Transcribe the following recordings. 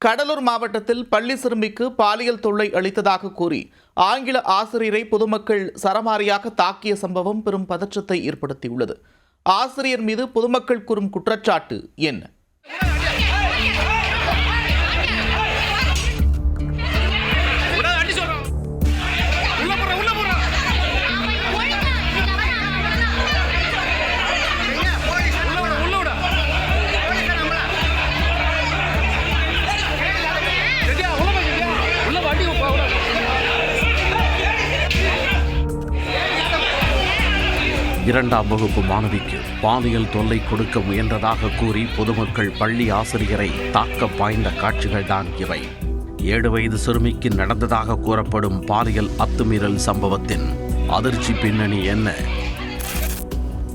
கடலூர் மாவட்டத்தில் பள்ளி சிறுமிக்கு பாலியல் தொல்லை அளித்ததாக கூறி ஆங்கில ஆசிரியரை பொதுமக்கள் சரமாரியாக தாக்கிய சம்பவம் பெரும் பதற்றத்தை ஏற்படுத்தியுள்ளது. ஆசிரியர் மீது பொதுமக்கள் கூறும் குற்றச்சாட்டு என்ன? இரண்டாம் வகுப்பு மாணவிக்கு பாலியல் தொல்லை கொடுக்க முயன்றதாக கூறி பொதுமக்கள் பள்ளி ஆசிரியரை தாக்க பாய்ந்த காட்சிகள் தான் இவை. 7 வயது சிறுமிக்கு நடந்ததாக கூறப்படும் பாலியல் அத்துமீறல் சம்பவத்தின் அதிர்ச்சி பின்னணி என்ன?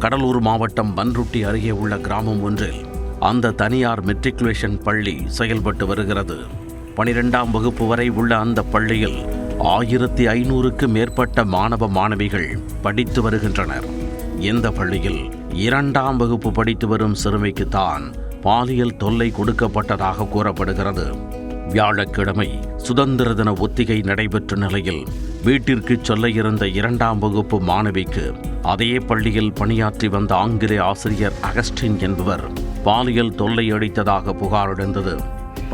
கடலூர் மாவட்டம் பன்ருட்டி அருகே உள்ள கிராமம் ஒன்றில் அந்த தனியார் மெட்ரிகுலேஷன் பள்ளி செயல்பட்டு வருகிறது. 12ஆம் வகுப்பு வரை உள்ள அந்த பள்ளியில் 1500க்கு மேற்பட்ட மாணவ மாணவிகள் படித்து வருகின்றனர். இந்த பள்ளியில் 2ஆம் வகுப்பு படித்து வரும் சிறுமிக்கு தான் பாலியல் தொல்லை கொடுக்கப்பட்டதாக கூறப்படுகிறது. வியாழக்கிழமை சுதந்திர தின ஒத்திகை நடைபெற்ற நிலையில் வீட்டிற்கு சொல்ல இருந்த 2ஆம் வகுப்பு மாணவிக்கு அதே பள்ளியில் பணியாற்றி வந்த ஆங்கில ஆசிரியர் அகஸ்டின் என்பவர் பாலியல் தொல்லை அளித்ததாக புகார் எழுந்தது.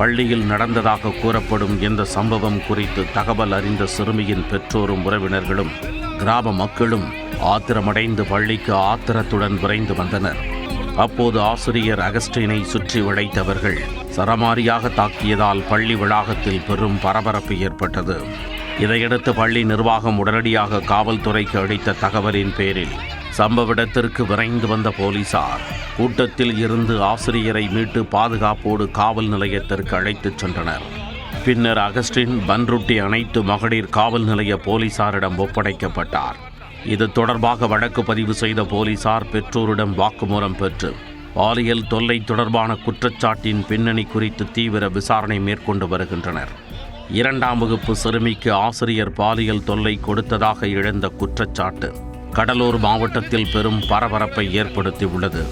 பள்ளியில் நடந்ததாக கூறப்படும் இந்த சம்பவம் குறித்து தகவல் அறிந்த சிறுமியின் பெற்றோரும் உறவினர்களும் கிராம மக்களும் ஆத்திரமடைந்து பள்ளிக்கு ஆத்திரத்துடன் விரைந்து வந்தனர். அப்போது ஆசிரியர் அகஸ்டினை சுற்றி வளைத்தவர்கள் சரமாரியாக தாக்கியதால் பள்ளி வளாகத்தில் பெரும் பரபரப்பு ஏற்பட்டது. இதையடுத்து பள்ளி நிர்வாகம் உடனடியாக காவல்துறைக்கு அளித்த தகவலின் பேரில் சம்பவ இடத்திற்கு விரைந்து வந்த போலீசார் கூட்டத்தில் இருந்து ஆசிரியரை மீட்டு பாதுகாப்போடு காவல் நிலையத்திற்கு அழைத்துச் சென்றனர். பின்னர் அகஸ்டின் பன்ருட்டி அனைத்து மகளிர் காவல் நிலைய போலீசாரிடம் ஒப்படைக்கப்பட்டார். இது தொடர்பாக வழக்கு பதிவு செய்த போலீசார் பெற்றோரிடம் வாக்குமூலம் பெற்று பாலியல் தொல்லை தொடர்பான குற்றச்சாட்டின் பின்னணி குறித்து தீவிர விசாரணை மேற்கொண்டு வருகின்றனர். 2ஆம் வகுப்பு சிறுமிக்கு ஆசிரியர் பாலியல் தொல்லை கொடுத்ததாக எழுந்த குற்றச்சாட்டு கடலூர் மாவட்டத்தில் பெரும் பரபரப்பை ஏற்படுத்தியுள்ளது.